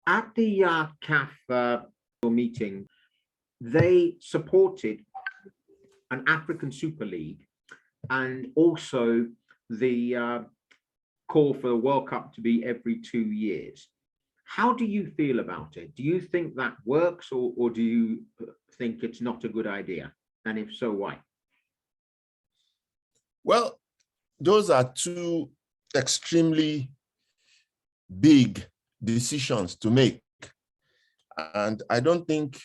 At the CAF meeting, they supported an African Super League and also the call for the World Cup to be every 2 years. How do you feel about it? Do you think that works, or do you think it's not a good idea? And if so, why? Well, those are two extremely big decisions to make. And I don't think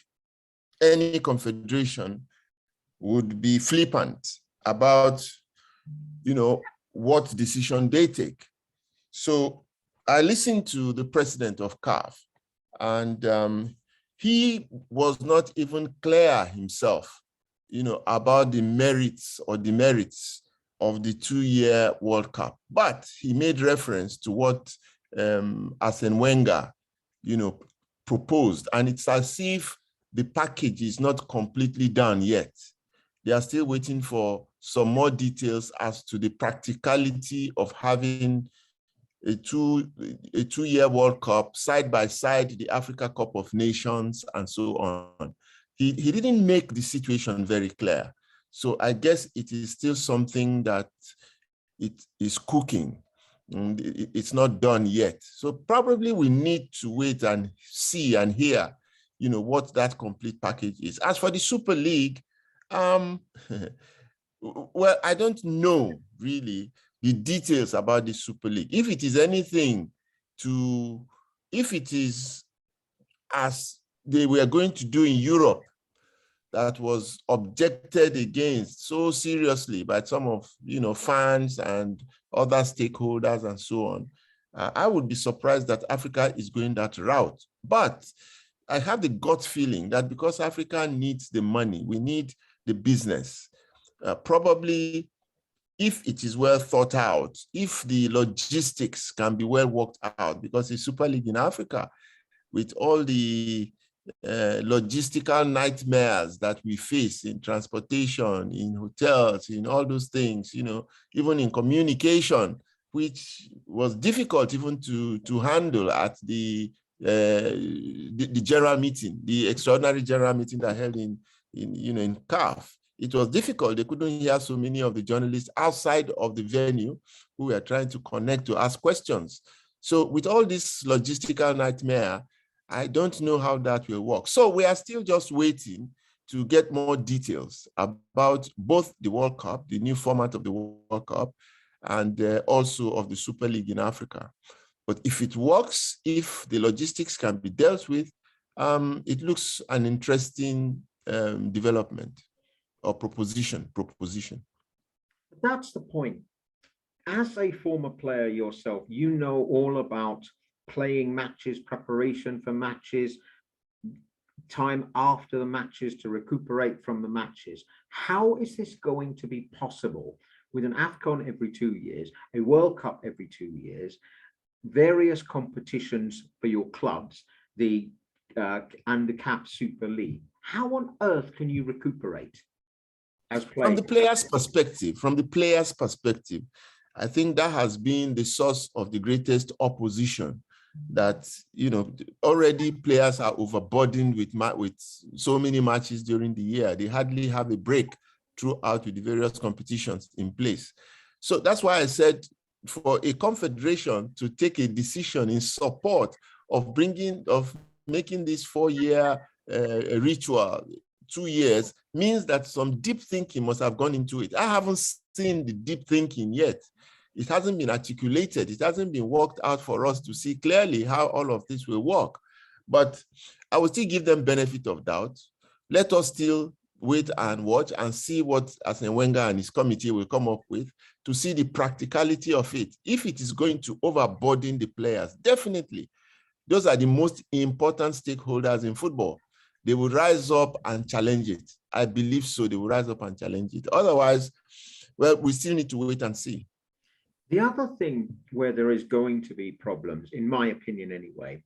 any confederation would be flippant about, what decision they take. So I listened to the president of CAF, and he was not even clear himself, about the merits or demerits of the 2-year World Cup. But he made reference to what Arsene Wenger, proposed. And it's as if the package is not completely done yet. They are still waiting for some more details as to the practicality of having a two-year World Cup side by side the Africa Cup of Nations and so on. He didn't make the situation very clear. So I guess it is still something that it is cooking. And it's not done yet. So probably we need to wait and see and hear, what that complete package is. As for the Super League, well, I don't know really the details about the Super League. If it is if it is as they were going to do in Europe, that was objected against so seriously by some of, fans and other stakeholders and so on, I would be surprised that Africa is going that route. But I have the gut feeling that because Africa needs the money, we need the business. Probably, if it is well thought out, if the logistics can be well worked out, because the Super League in Africa, with all the logistical nightmares that we face in transportation, in hotels, in all those things, even in communication, which was difficult even to handle at the general meeting, the extraordinary general meeting that held in CAF. It was difficult. They couldn't hear so many of the journalists outside of the venue who were trying to connect to ask questions. So with all this logistical nightmare, I don't know how that will work. So we are still just waiting to get more details about both the World Cup, the new format of the World Cup, and also of the Super League in Africa. But if it works, if the logistics can be dealt with, it looks an interesting development or proposition. That's the point. As a former player yourself, you know all about playing matches, preparation for matches, time after the matches to recuperate from the matches. How is this going to be possible with an AFCON every 2 years, a World Cup every 2 years, various competitions for your clubs, and the CAF Super League? How on earth can you recuperate as players? From the players' perspective, I think that has been the source of the greatest opposition, that, already players are overburdened with so many matches during the year. They hardly have a break throughout with the various competitions in place. So that's why I said, for a confederation to take a decision in support of making this 4-year ritual 2 years, means that some deep thinking must have gone into it. I haven't seen the deep thinking yet. It hasn't been articulated. It hasn't been worked out for us to see clearly how all of this will work. But I will still give them benefit of doubt. Let us still wait and watch and see what Arsene Wenger and his committee will come up with, to see the practicality of it. If it is going to overburden the players, definitely, those are the most important stakeholders in football. They will rise up and challenge it. I believe so. They will rise up and challenge it. Otherwise, well, we still need to wait and see. The other thing where there is going to be problems, in my opinion anyway,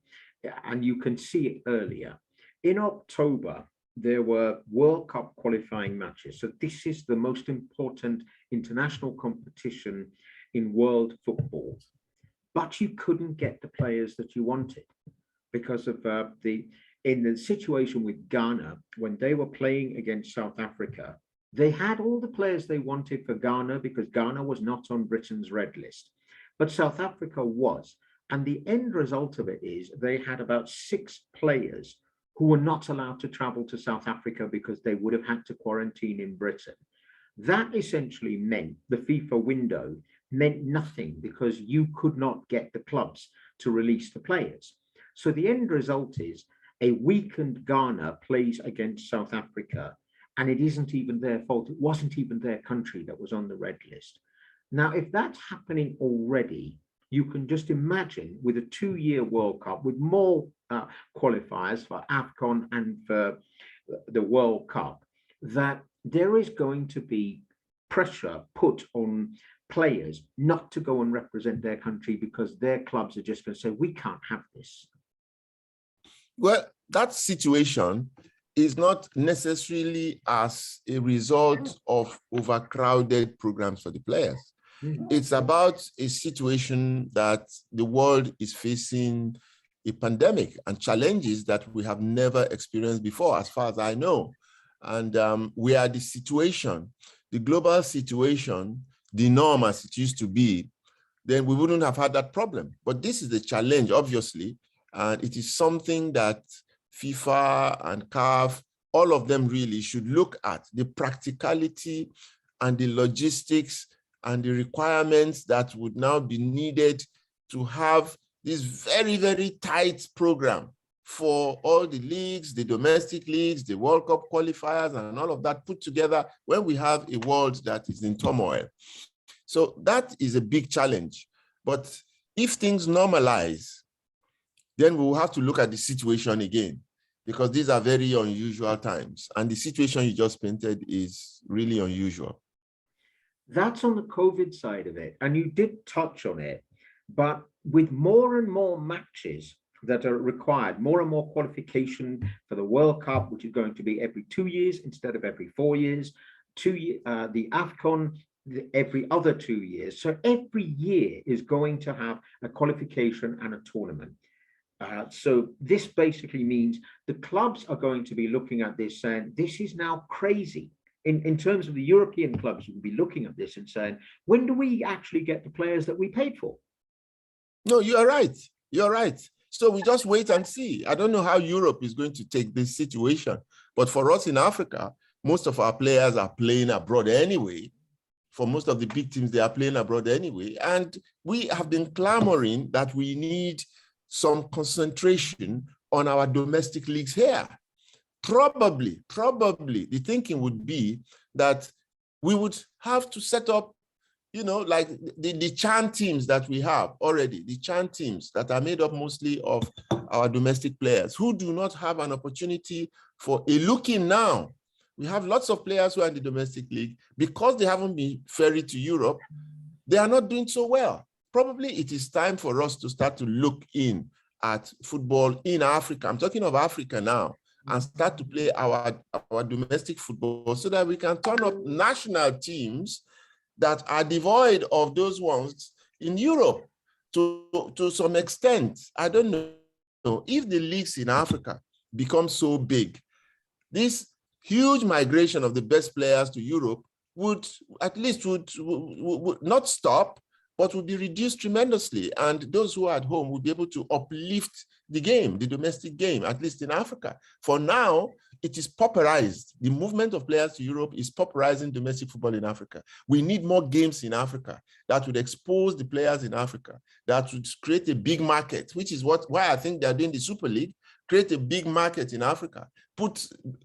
and you can see it earlier, in October, there were World Cup qualifying matches. So this is the most important international competition in world football, but you couldn't get the players that you wanted. because of in the situation with Ghana, when they were playing against South Africa, they had all the players they wanted for Ghana because Ghana was not on Britain's red list, but South Africa was. And the end result of it is they had about 6 players who were not allowed to travel to South Africa because they would have had to quarantine in Britain. That essentially meant the FIFA window meant nothing because you could not get the clubs to release the players. So the end result is a weakened Ghana plays against South Africa, and it isn't even their fault. It wasn't even their country that was on the red list. Now, if that's happening already, you can just imagine with a 2-year World Cup, with more qualifiers for AFCON and for the World Cup, that there is going to be pressure put on players not to go and represent their country because their clubs are just going to say, we can't have this. Well, that situation is not necessarily as a result of overcrowded programs for the players. It's about a situation that the world is facing a pandemic and challenges that we have never experienced before, as far as I know. And we are the situation, the global situation, the norm as it used to be, then we wouldn't have had that problem. But this is the challenge, obviously, and it is something that FIFA and CAF, all of them really should look at, the practicality and the logistics and the requirements that would now be needed to have this very, very tight program for all the leagues, the domestic leagues, the World Cup qualifiers, and all of that put together when we have a world that is in turmoil. So that is a big challenge. But if things normalize, then we will have to look at the situation again, because these are very unusual times. And the situation you just painted is really unusual. That's on the COVID side of it. And you did touch on it, but with more and more matches that are required, more and more qualification for the World Cup, which is going to be every 2 years instead of every 4 years, the AFCON, every other 2 years. So every year is going to have a qualification and a tournament. So this basically means the clubs are going to be looking at this saying, this is now crazy. In terms of the European clubs, you will be looking at this and saying, when do we actually get the players that we paid for? No, you're right. You're right. So we just wait and see. I don't know how Europe is going to take this situation. But for us in Africa, most of our players are playing abroad anyway. For most of the big teams, they are playing abroad anyway. And we have been clamoring that we need some concentration on our domestic leagues here. Probably, the thinking would be that we would have to set up, you know, like the CHAN teams that we have already, the CHAN teams that are made up mostly of our domestic players who do not have an opportunity for a look-in now. We have lots of players who are in the domestic league because they haven't been ferried to Europe. They are not doing so well. Probably it is time for us to start to look in at football in Africa. I'm talking of Africa now, and start to play our domestic football so that we can turn up national teams that are devoid of those ones in Europe to some extent. I don't know if the leagues in Africa become so big, this huge migration of the best players to Europe would at least would not stop, but would be reduced tremendously. And those who are at home would be able to uplift the game, the domestic game, at least in Africa. For now, it is pauperized. The movement of players to Europe is pauperizing domestic football in Africa. We need more games in Africa that would expose the players in Africa, that would create a big market, which is why I think they're doing the Super League, create a big market in Africa,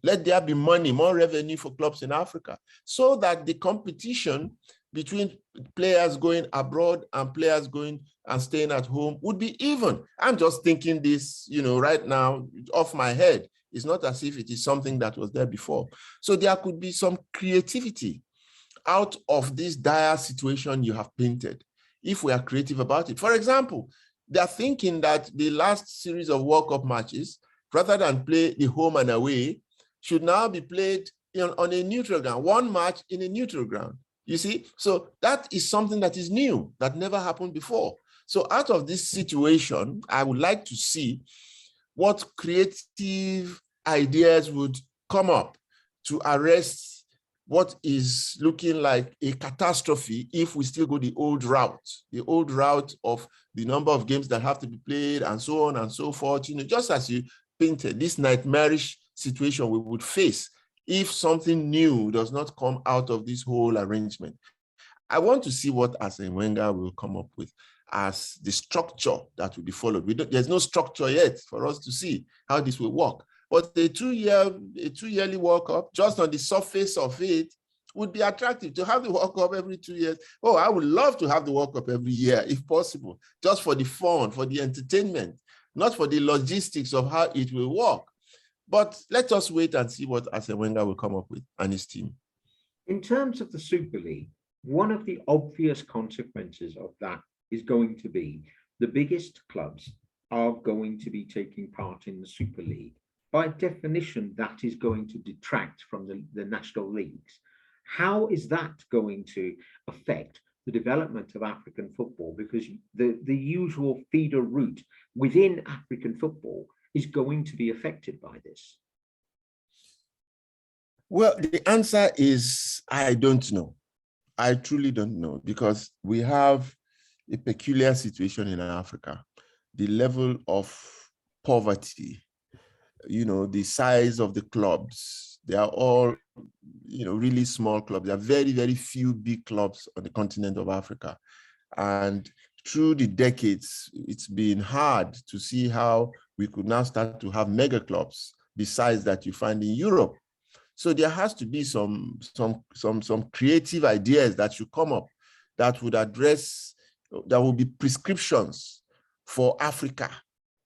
let there be money, more revenue for clubs in Africa, so that the competition between players going abroad and players going and staying at home would be even. I'm just thinking this, you know, right now off my head. It's not as if it is something that was there before. So there could be some creativity out of this dire situation you have painted, if we are creative about it. For example, they are thinking that the last series of World Cup matches, rather than play the home and away, should now be played on a neutral ground, one match in a neutral ground. You see, so that is something that is new, that never happened before. So out of this situation, I would like to see what creative ideas would come up to arrest what is looking like a catastrophe if we still go the old route of the number of games that have to be played and so on and so forth. You know, just as you painted this nightmarish situation we would face if something new does not come out of this whole arrangement. I want to see what Arsene Wenger will come up with as the structure that will be followed. There's no structure yet for us to see how this will work. But a two-yearly World Cup, just on the surface of it, would be attractive. To have the World Cup every 2 years. Oh, I would love to have the World Cup every year, if possible, just for the fun, for the entertainment, not for the logistics of how it will work. But let us wait and see what Arsene Wenger will come up with and his team. In terms of the Super League, one of the obvious consequences of that is going to be the biggest clubs are going to be taking part in the Super League. By definition, that is going to detract from the national leagues. How is that going to affect the development of African football? Because the usual feeder route within African football is going to be affected by this. Well, the answer is, I don't know. I truly don't know, because we have a peculiar situation in Africa. The level of poverty, you know, the size of the clubs, they are all, you know, really small clubs. There are very, very few big clubs on the continent of Africa. And through the decades, it's been hard to see how we could now start to have mega clubs besides that you find in Europe. So there has to be some creative ideas that should come up that would address, that will be prescriptions for Africa,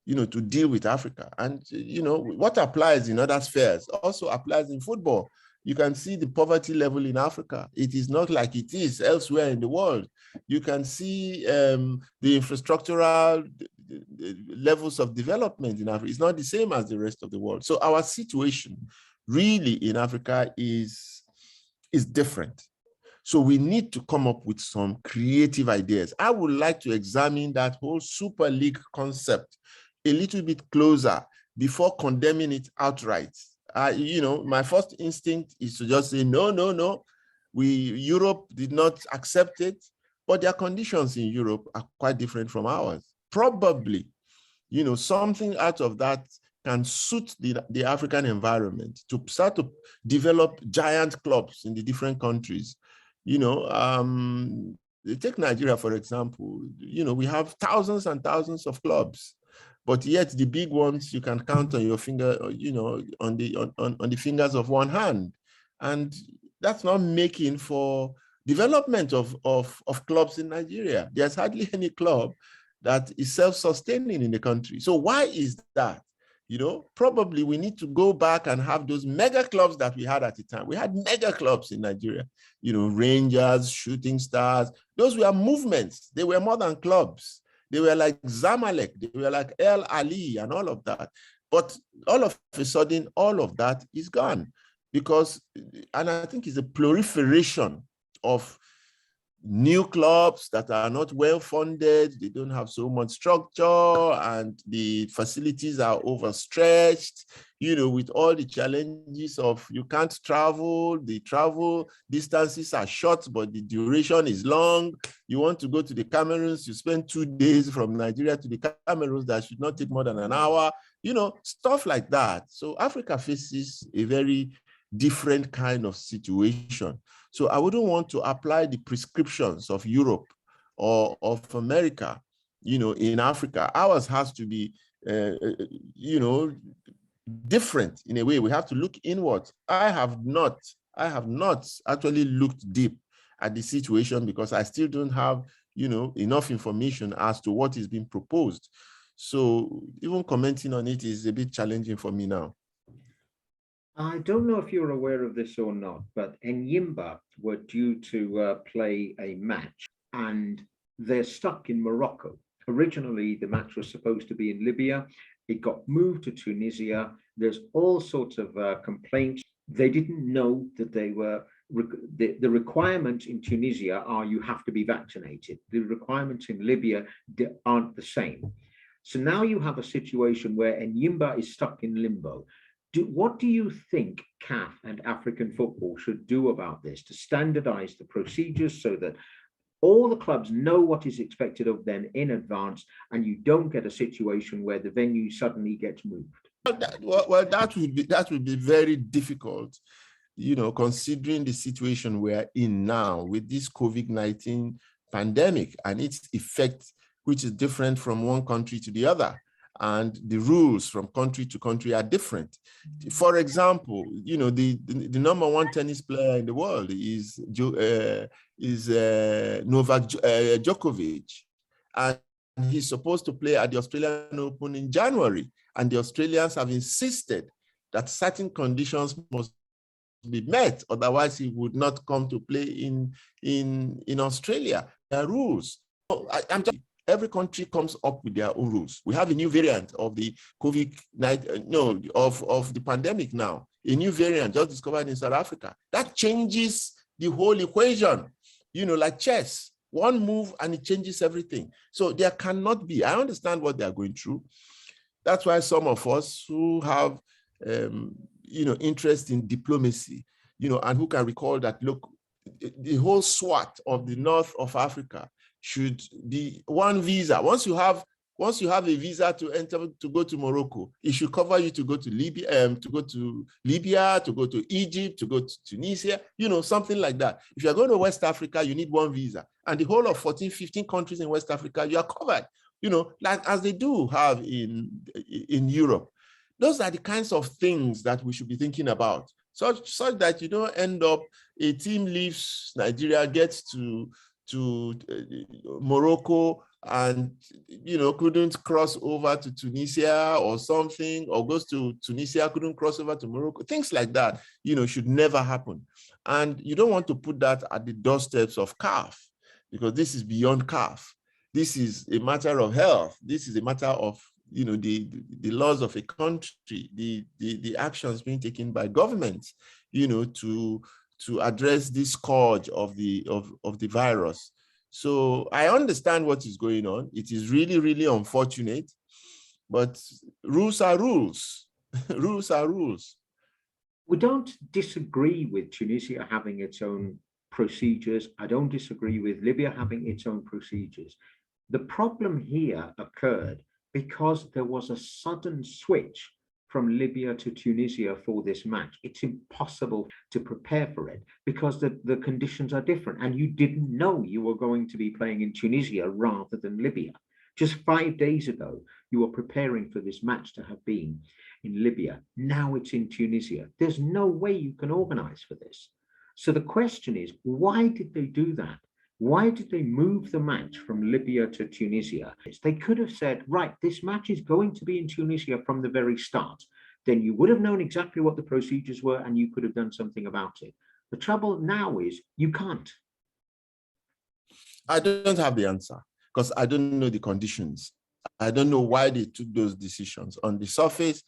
you know, to deal with Africa. And, you know, what applies in other spheres also applies in football. You can see the poverty level in Africa. It is not like it is elsewhere in the world. You can see the infrastructural levels of development in Africa. It's not the same as the rest of the world. So our situation really in Africa is different. So we need to come up with some creative ideas. I would like to examine that whole Super League concept a little bit closer before condemning it outright. You know, my first instinct is to just say, no. Europe did not accept it, but their conditions in Europe are quite different from ours. Probably, you know, something out of that can suit the African environment to start to develop giant clubs in the different countries. You know, take Nigeria, for example. You know, we have thousands and thousands of clubs, but yet the big ones you can count on your finger, you know, on the fingers of one hand. And that's not making for development of clubs in Nigeria. There's hardly any club that is self-sustaining in the country. So why is that? You know, probably we need to go back and have those mega clubs that we had at the time. We had mega clubs in Nigeria, you know, Rangers, Shooting Stars. Those were movements. They were more than clubs. They were like Zamalek. They were like El Ali and all of that. But all of a sudden, all of that is gone because, and I think it's a proliferation of new clubs that are not well funded. They don't have so much structure and the facilities are overstretched, you know, with all the challenges of you can't travel, the travel distances are short, but the duration is long. You want to go to the Cameroons, you spend 2 days from Nigeria to the Cameroons, that should not take more than an hour, you know, stuff like that. So Africa faces a very different kind of situation. So I wouldn't want to apply the prescriptions of Europe or of America, you know, in Africa. Ours has to be, you know, different in a way. We have to look inward. I have not actually looked deep at the situation because I still don't have, you know, enough information as to what is being proposed. So even commenting on it is a bit challenging for me now. I don't know if you're aware of this or not, but Enyimba were due to play a match and they're stuck in Morocco. Originally, the match was supposed to be in Libya. It got moved to Tunisia. There's all sorts of complaints. They didn't know that they were, the requirements in Tunisia are you have to be vaccinated. The requirements in Libya aren't the same. So now you have a situation where Enyimba is stuck in limbo. What do you think CAF and African football should do about this to standardize the procedures so that all the clubs know what is expected of them in advance, and you don't get a situation where the venue suddenly gets moved? Well, that would be very difficult, considering the situation we're in now with this COVID-19 pandemic and its effect, which is different from one country to the other. And the rules from country to country are different. For example, the number one tennis player in the world is Novak Djokovic, and he's supposed to play at the Australian Open in January. And the Australians have insisted that certain conditions must be met, otherwise he would not come to play in Australia. There are rules. Every country comes up with their own rules. We have a new variant of the COVID-19, of the pandemic now, a new variant just discovered in South Africa. That changes the whole equation, like chess. One move and it changes everything. So there cannot be, I understand what they are going through. That's why some of us who have, interest in diplomacy, and who can recall that, look, the whole swath of the north of Africa should be one visa. Once you have a visa to go to Morocco, it should cover you to go to Libya, to go to Egypt, to go to Tunisia, something like that. If you're going to West Africa, you need one visa. And the whole of 14, 15 countries in West Africa, you are covered, like as they do have in Europe. Those are the kinds of things that we should be thinking about, such that you don't end up, a team leaves Nigeria, gets to Morocco and couldn't cross over to Tunisia or something, or goes to Tunisia, couldn't cross over to Morocco. Things like that should never happen. And you don't want to put that at the doorsteps of CAF, because this is beyond CAF. This is a matter of health. This is a matter of the laws of a country, the actions being taken by governments to address this scourge of the virus. So I understand what is going on. It is really, really unfortunate, but rules are rules. Rules are rules. We don't disagree with Tunisia having its own procedures. I don't disagree with Libya having its own procedures. The problem here occurred because there was a sudden switch from Libya to Tunisia for this match. It's impossible to prepare for it because the conditions are different, and you didn't know you were going to be playing in Tunisia rather than Libya. Just 5 days ago, you were preparing for this match to have been in Libya. Now it's in Tunisia. There's no way you can organize for this. So the question is, why did they do that? Why did they move the match from Libya to Tunisia? They could have said, right, this match is going to be in Tunisia from the very start. Then you would have known exactly what the procedures were and you could have done something about it. The trouble now is you can't. I don't have the answer because I don't know the conditions. I don't know why they took those decisions. On the surface,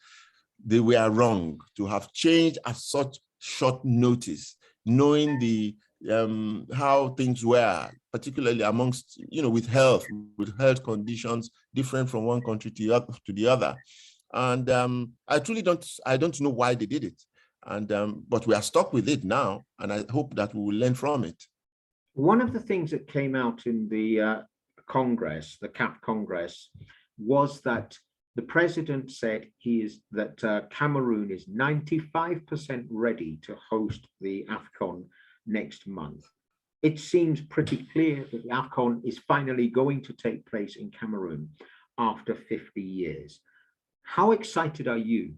they were wrong to have changed at such short notice, knowing the how things were, particularly amongst, with health conditions different from one country to the other. And I truly don't know why they did it. And but we are stuck with it now, and I hope that we will learn from it. One of the things that came out in the Congress, the CAF Congress, was that the president said that Cameroon is 95% ready to host the AFCON next month. It seems pretty clear that the AFCON is finally going to take place in Cameroon after 50 years. How excited are you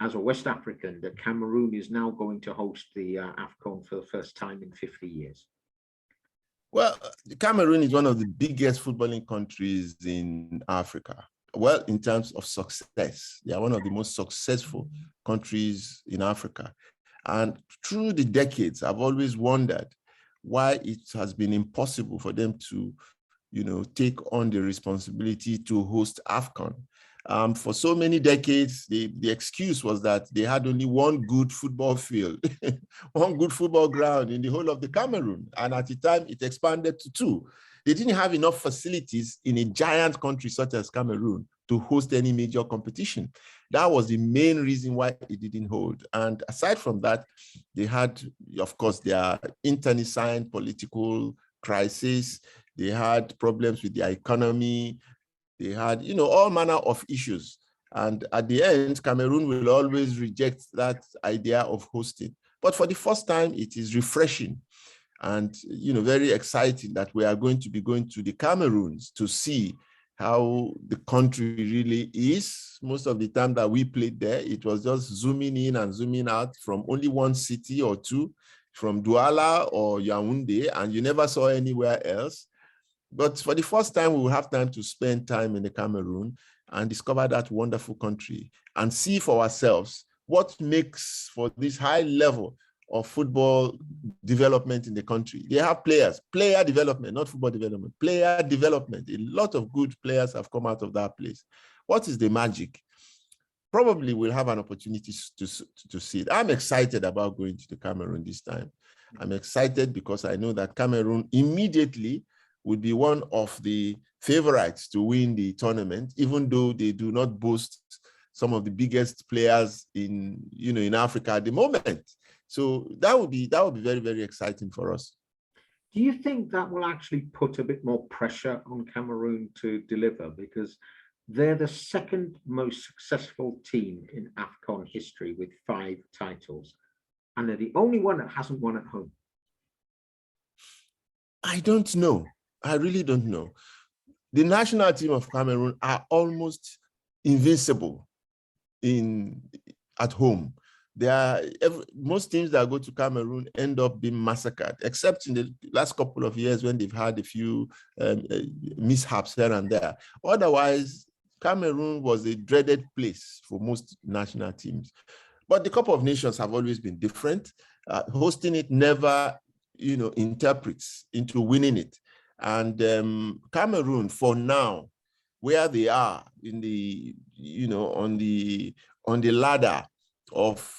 as a West African that Cameroon is now going to host the AFCON for the first time in 50 years? Well, Cameroon is one of the biggest footballing countries in Africa. Well, in terms of success, they are one of the most successful countries in Africa. And through the decades, I've always wondered why it has been impossible for them to, take on the responsibility to host AFCON. For so many decades, the excuse was that they had only one good football field, one good football ground in the whole of the Cameroon. And at the time, it expanded to 2. They didn't have enough facilities in a giant country such as Cameroon to host any major competition. That was the main reason why it didn't hold. And aside from that, they had, of course, their internecine political crisis. They had problems with their economy. They had, all manner of issues. And at the end, Cameroon will always reject that idea of hosting. But for the first time, it is refreshing and, very exciting that we are going to be going to the Cameroons to see how the country really is. Most of the time that we played there, it was just zooming in and zooming out from only one city or two, from Douala or Yaoundé, and you never saw anywhere else. But for the first time, we will have time to spend time in the Cameroon and discover that wonderful country and see for ourselves what makes for this high level of football development in the country. They have players, player development, not football development, player development. A lot of good players have come out of that place. What is the magic? Probably we'll have an opportunity to see it. I'm excited about going to the Cameroon this time. I'm excited because I know that Cameroon immediately would be one of the favorites to win the tournament, even though they do not boast some of the biggest players in Africa at the moment. So that would be very, very exciting for us. Do you think that will actually put a bit more pressure on Cameroon to deliver? Because they're the second most successful team in AFCON history with 5 titles. And they're the only one that hasn't won at home. I don't know. I really don't know. The national team of Cameroon are almost invincible at home. Most teams that go to Cameroon end up being massacred, except in the last couple of years when they've had a few mishaps here and there. Otherwise, Cameroon was a dreaded place for most national teams. But the Cup of Nations have always been different. Hosting it never, interprets into winning it. And Cameroon, for now, where they are in the, on the ladder of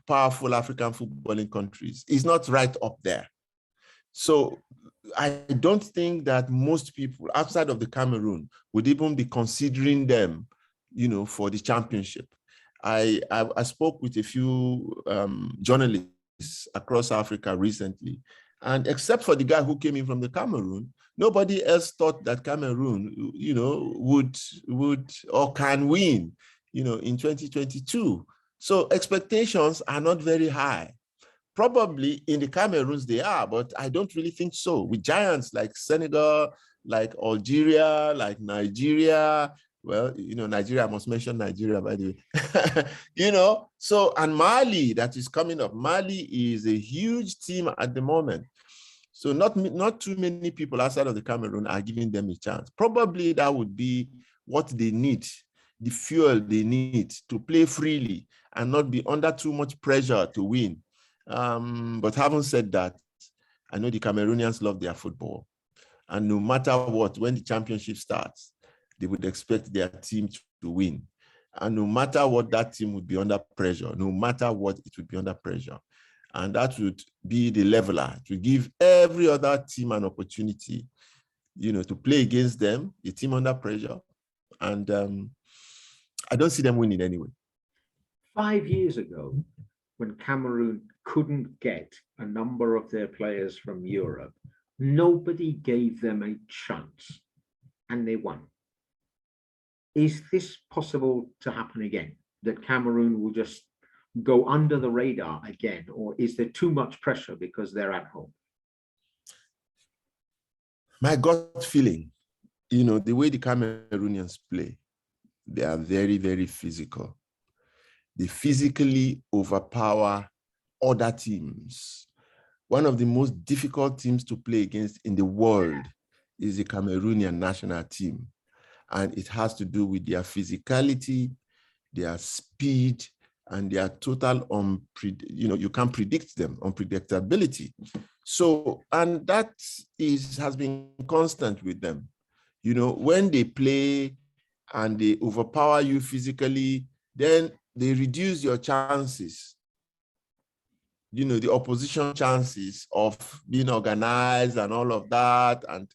powerful African footballing countries, is not right up there. So I don't think that most people outside of the Cameroon would even be considering them, for the championship. I spoke with a few journalists across Africa recently, and except for the guy who came in from the Cameroon, nobody else thought that Cameroon, would or can win, in 2022. So expectations are not very high. Probably in the Cameroons they are, but I don't really think so. With giants like Senegal, like Algeria, like Nigeria. Well, Nigeria, I must mention Nigeria, by the way. So, and Mali that is coming up. Mali is a huge team at the moment. So not too many people outside of the Cameroon are giving them a chance. Probably that would be what they need, the fuel they need to play freely and not be under too much pressure to win. But having said that, I know the Cameroonians love their football. And no matter what, when the championship starts, they would expect their team to win. And no matter what, that team would be under pressure. No matter what, it would be under pressure. And that would be the leveler to give every other team an opportunity, to play against them, the team under pressure. And I don't see them winning anyway. 5 years ago, when Cameroon couldn't get a number of their players from Europe, nobody gave them a chance, and they won. Is this possible to happen again? That Cameroon will just go under the radar again, or is there too much pressure because they're at home? My gut feeling, the way the Cameroonians play, they are very, very physical. They physically overpower other teams. One of the most difficult teams to play against in the world is the Cameroonian national team. And it has to do with their physicality, their speed, and their total, you can't predict them, unpredictability. So, and that has been constant with them. When they play and they overpower you physically, then they reduce your chances, the opposition chances of being organized and all of that. And,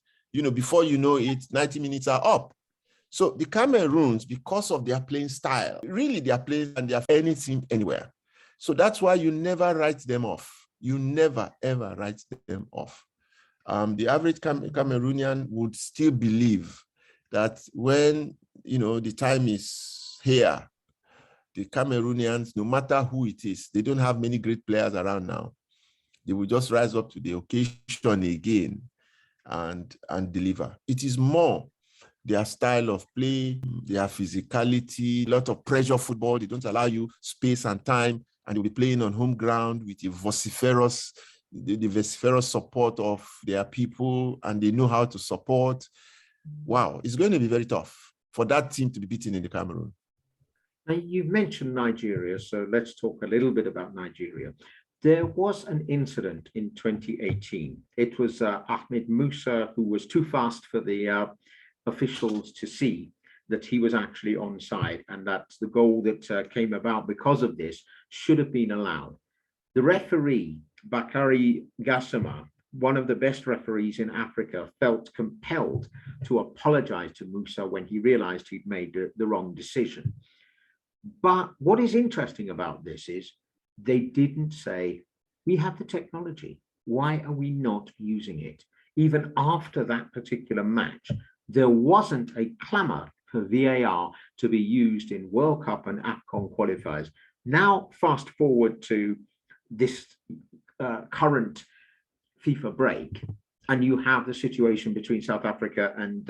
before you know it, 90 minutes are up. So the Cameroons, because of their playing style, really they are playing and they are anything anywhere. So that's why you never write them off. You never, ever write them off. The average Cameroonian would still believe that when, the time is here, the Cameroonians, no matter who it is, they don't have many great players around now. They will just rise up to the occasion again and deliver. It is more their style of play, their physicality, a lot of pressure football. They don't allow you space and time, and you'll be playing on home ground with the vociferous support of their people, and they know how to support. Wow, it's going to be very tough for that team to be beaten in the Cameroon. Now, you've mentioned Nigeria, so let's talk a little bit about Nigeria. There was an incident in 2018. It was Ahmed Musa, who was too fast for the officials to see that he was actually onside, and that the goal that came about because of this should have been allowed. The referee, Bakari Gassama, one of the best referees in Africa, felt compelled to apologize to Musa when he realized he'd made the wrong decision. But what is interesting about this is they didn't say, we have the technology, why are we not using it? Even after that particular match, there wasn't a clamor for VAR to be used in World Cup and AFCON qualifiers. Now, fast forward to this current FIFA break, and you have the situation between South Africa and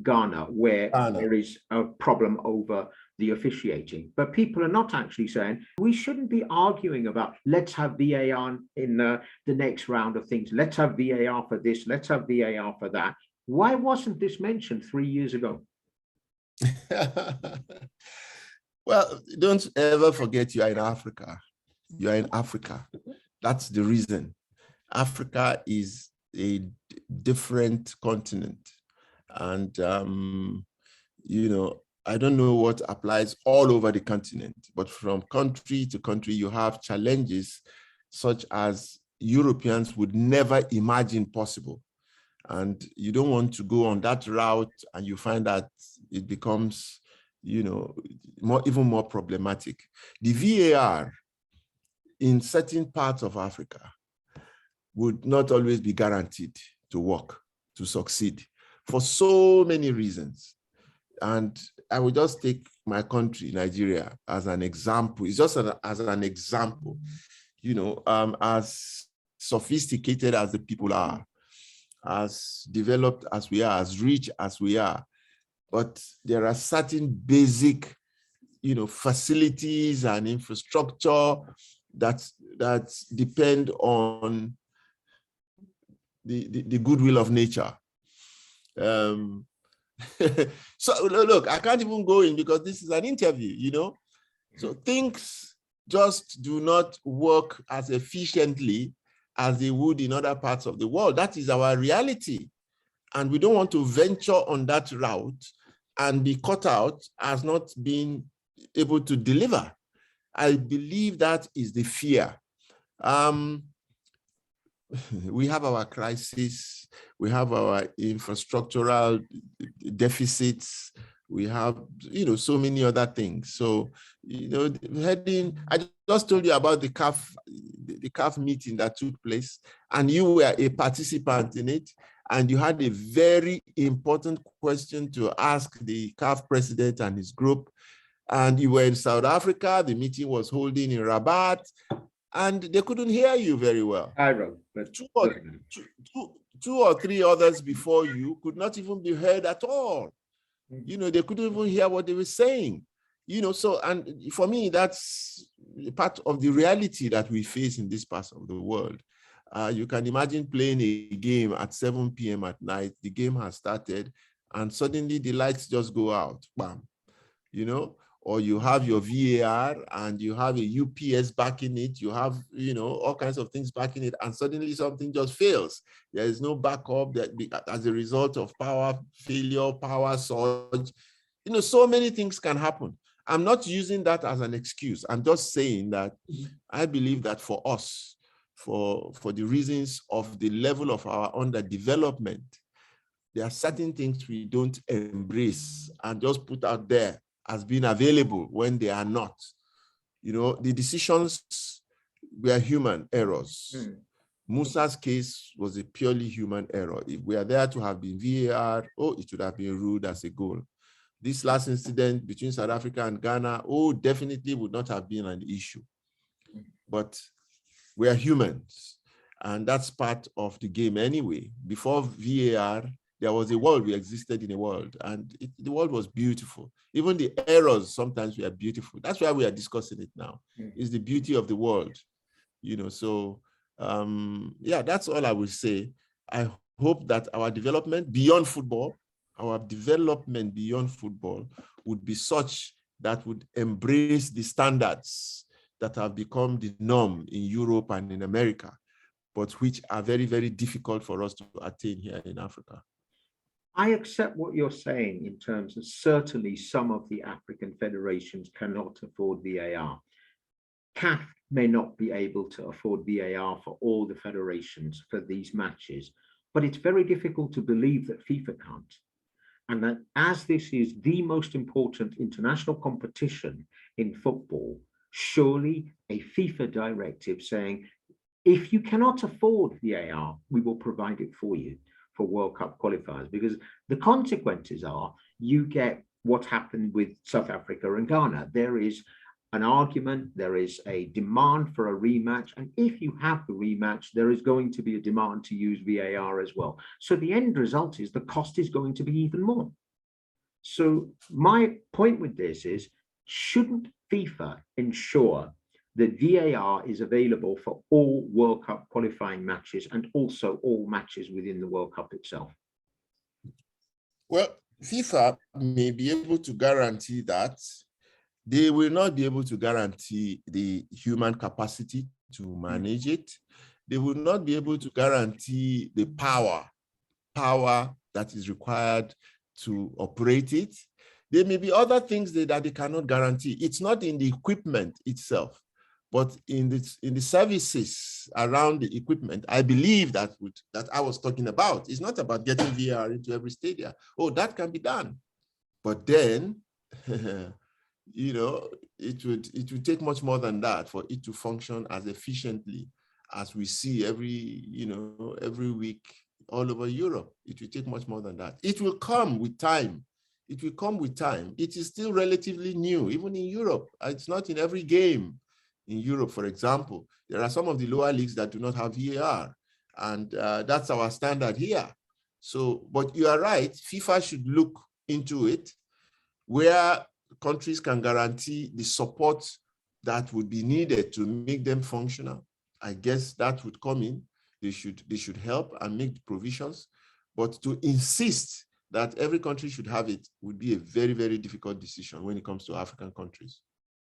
Ghana, where there is a problem over the officiating. But people are not actually saying, we shouldn't be arguing about, let's have VAR in the next round of things. Let's have VAR for this. Let's have VAR for that. Why wasn't this mentioned 3 years ago? Well, don't ever forget you are in Africa. You are in Africa. That's the reason. Africa is a different continent. And, I don't know what applies all over the continent, but from country to country, you have challenges such as Europeans would never imagine possible. And you don't want to go on that route and you find that it becomes, even more problematic. The VAR in certain parts of Africa would not always be guaranteed to work, to succeed, for so many reasons. And I will just take my country, Nigeria, as an example. It's just as an example, as sophisticated as the people are, as developed as we are, as rich as we are. But there are certain basic, facilities and infrastructure that depend on the goodwill of nature. So look, I can't even go in because this is an interview, So things just do not work as efficiently as they would in other parts of the world. That is our reality. And we don't want to venture on that route and be caught out as not being able to deliver. I believe that is the fear. We have our crisis, we have our infrastructural deficits, we have, so many other things. So, I just told you about the CAF meeting that took place, and you were a participant in it, and you had a very important question to ask the CAF president and his group. And you were in South Africa, the meeting was holding in Rabat, and they couldn't hear you very well. I wrote, but two or three others before you could not even be heard at all. They couldn't even hear what they were saying. So, and for me, that's part of the reality that we face in this part of the world. You can imagine playing a game at 7 p.m. at night, the game has started, and suddenly the lights just go out, bam, or you have your VAR and you have a UPS backing it, you have, all kinds of things backing it, and suddenly something just fails. There is no backup as a result of power failure, power surge. So many things can happen. I'm not using that as an excuse. I'm just saying that I believe that for us, for the reasons of the level of our underdevelopment, there are certain things we don't embrace and just put out there as being available when they are not. You know, the decisions were human errors. Musa's case was a purely human error. If we are there to have been VAR, oh, it would have been ruled as a goal. This last incident between South Africa and Ghana, oh, definitely would not have been an issue. But we are humans, and that's part of the game anyway. Before VAR, there was a world, we existed in a world, and the world was beautiful. Even the errors sometimes were beautiful. That's why we are discussing it now. It's the beauty of the world, you know. So yeah, that's all I will say. I hope that our development beyond football would be such that would embrace the standards that have become the norm in Europe and in America, but which are very, very difficult for us to attain here in Africa. I accept what you're saying in terms of certainly some of the African federations cannot afford VAR. CAF may not be able to afford VAR for all the federations for these matches, but it's very difficult to believe that FIFA can't. And that as this is the most important international competition in football, surely a FIFA directive saying, if you cannot afford VAR, we will provide it for you for World Cup qualifiers, because the consequences are you get what happened with South Africa and Ghana. There is an argument, there is a demand for a rematch, and if you have the rematch, there is going to be a demand to use VAR as well. So the end result is the cost is going to be even more. So my point with this is, shouldn't FIFA ensure that VAR is available for all World Cup qualifying matches and also all matches within the World Cup itself? Well, FIFA may be able to guarantee that. They will not be able to guarantee the human capacity to manage it. They will not be able to guarantee the power that is required to operate it. There may be other things that they cannot guarantee. It's not in the equipment itself, but in the services around the equipment. I believe that I was talking about. It's not about getting VAR into every stadium. Oh, that can be done. But then, you know, it would take much more than that for it to function as efficiently as we see every week all over Europe. It will take much more than that. It will come with time. It will come with time. It is still relatively new, even in Europe. It's not in every game. In Europe, for example, there are some of the lower leagues that do not have VAR, and that's our standard here. So, but you are right, FIFA should look into it, where countries can guarantee the support that would be needed to make them functional. I guess that would come in. They should help and make the provisions, but to insist that every country should have it would be a very, very difficult decision when it comes to African countries.